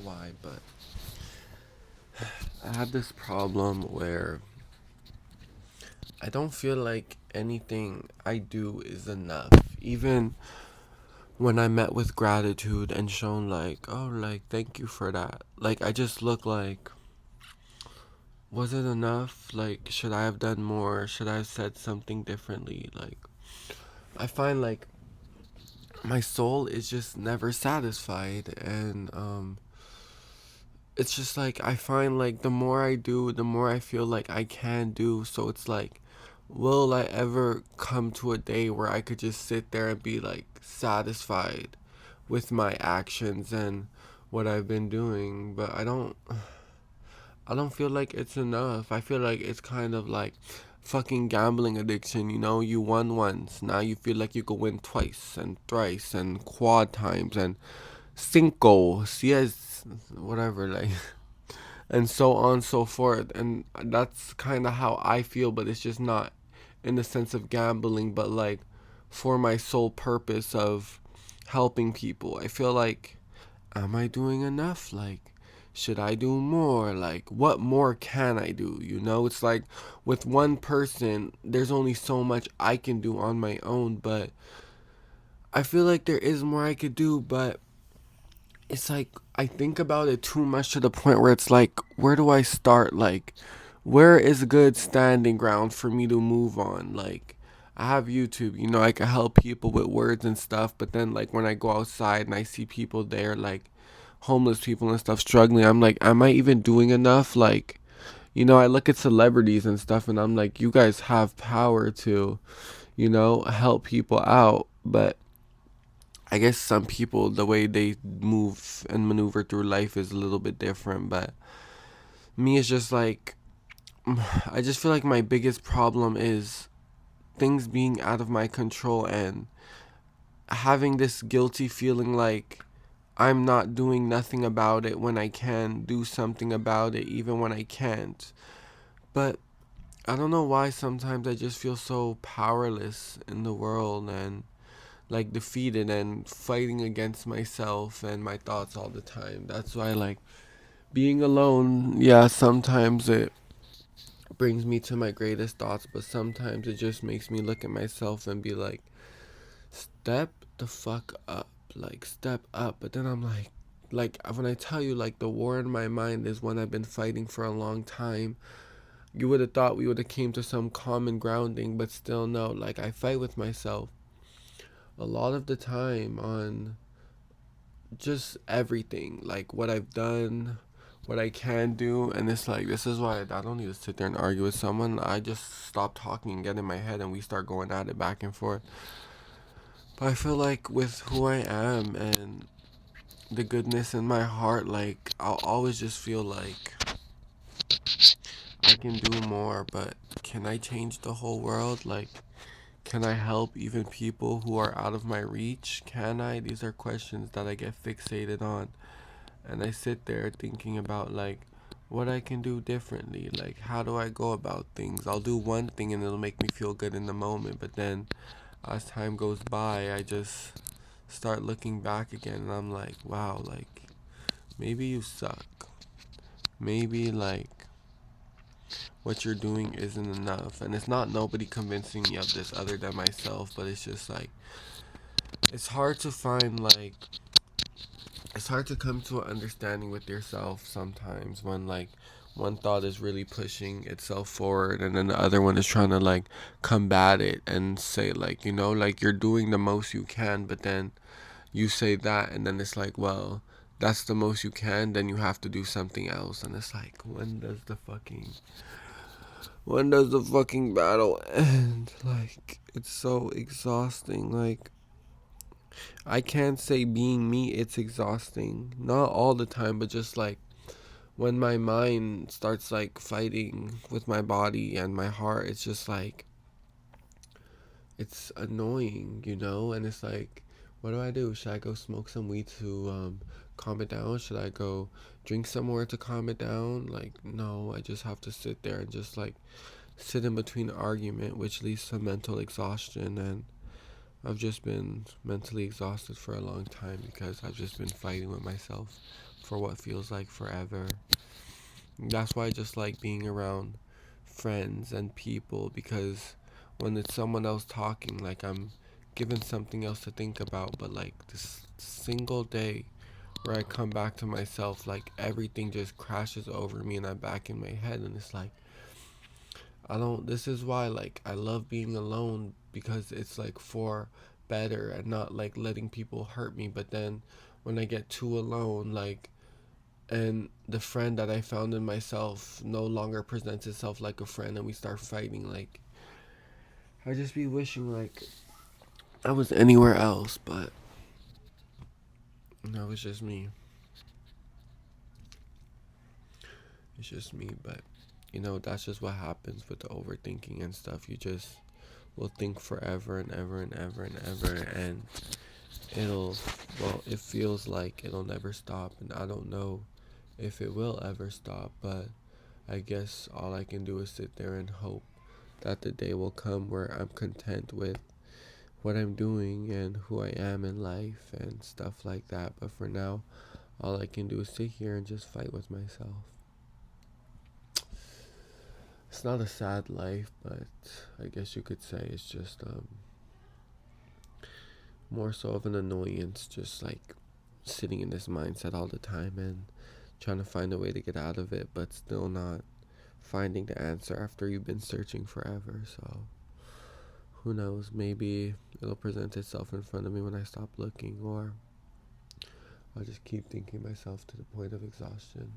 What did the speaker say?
why, but I had this problem where I don't feel like anything I do is enough. Even when I met with gratitude and shown like, oh, like thank you for that. Like I just look like, was it enough? Like should I have done more? Should I have said something differently? Like I find like my soul is just never satisfied, and it's just like I find like the more I do, the more I feel like I can do. So it's like, will I ever come to a day where I could just sit there and be like satisfied with my actions and what I've been doing? But I don't feel like it's enough. I feel like it's kind of like fucking gambling addiction, you know? You won once, now you feel like you could win twice and thrice and quad times and cinco, yes, whatever, like, and so on and so forth. And that's kind of how I feel, but it's just not in the sense of gambling, but like for my sole purpose of helping people. I feel like, am I doing enough? Like, should I do more? Like, what more can I do? You know, it's like with one person, there's only so much I can do on my own, but I feel like there is more I could do, but it's like I think about it too much to the point where it's like, where do I start? Like, where is a good standing ground for me to move on? Like, I have YouTube, you know, I can help people with words and stuff, but then, like, when I go outside and I see people there, like, homeless people and stuff struggling, I'm like, am I even doing enough? Like, you know, I look at celebrities and stuff and I'm like, you guys have power to, you know, help people out, but I guess some people, the way they move and maneuver through life is a little bit different. But me, it's just like, I just feel like my biggest problem is things being out of my control and having this guilty feeling like I'm not doing nothing about it when I can do something about it, even when I can't. But I don't know why sometimes I just feel so powerless in the world and like defeated and fighting against myself and my thoughts all the time. That's why like being alone, yeah, sometimes it brings me to my greatest thoughts, but sometimes it just makes me look at myself and be like, step the fuck up. Like step up. But then I'm like when I tell you like the war in my mind is one I've been fighting for a long time. You would have thought we would have came to some common grounding, but still no. Like I fight with myself a lot of the time on just everything, like what I've done, what I can do, and it's like this is why I don't need to sit there and argue with someone. I just stop talking and get in my head, and we start going at it back and forth. But I feel like with who I am and the goodness in my heart, like I'll always just feel like I can do more. But can I change the whole world? Like, can I help even people who are out of my reach? Can I? These are questions that I get fixated on. And I sit there thinking about like what I can do differently. Like how do I go about things? I'll do one thing and it'll make me feel good in the moment, but then as time goes by, I just start looking back again and I'm like, wow, like maybe you suck. Maybe like what you're doing isn't enough. And it's not nobody convincing me of this other than myself, but it's just like it's hard to find like it's hard to come to an understanding with yourself sometimes when like one thought is really pushing itself forward and then the other one is trying to like combat it and say like, you know, like you're doing the most you can, but then you say that and then it's like, well, that's the most you can, then you have to do something else. And it's like, when does the fucking battle end? Like it's so exhausting. Like I can't say being me, it's exhausting. Not all the time, but just like when my mind starts like fighting with my body and my heart, it's just like, it's annoying, you know? And it's like, what do I do? Should I go smoke some weed to calm it down? Should I go drink somewhere to calm it down? Like, no, I just have to sit there and just like sit in between argument, which leads to mental exhaustion. And I've just been mentally exhausted for a long time because I've just been fighting with myself for what feels like forever. That's why I just like being around friends and people, because when it's someone else talking, like I'm given something else to think about. But like this single day where I come back to myself, like everything just crashes over me and I'm back in my head, and it's like I don't. This is why like I love being alone, because it's like for better and not like letting people hurt me. But then when I get too alone, like, and the friend that I found in myself no longer presents itself like a friend and we start fighting, like I just be wishing like I was anywhere else. But that was just me. It's just me. But that's just what happens with the overthinking and stuff. You just will think forever and ever and ever and ever, and it'll, well, it feels like it'll never stop, and I don't know if it will ever stop. But I guess all I can do is sit there and hope that the day will come where I'm content with what I'm doing and who I am in life and stuff like that. But for now, all I can do is sit here and just fight with myself. It's not a sad life, but I guess you could say it's just more so of an annoyance, just like sitting in this mindset all the time and trying to find a way to get out of it, but still not finding the answer after you've been searching forever. So who knows, maybe it'll present itself in front of me when I stop looking, or I'll just keep thinking myself to the point of exhaustion.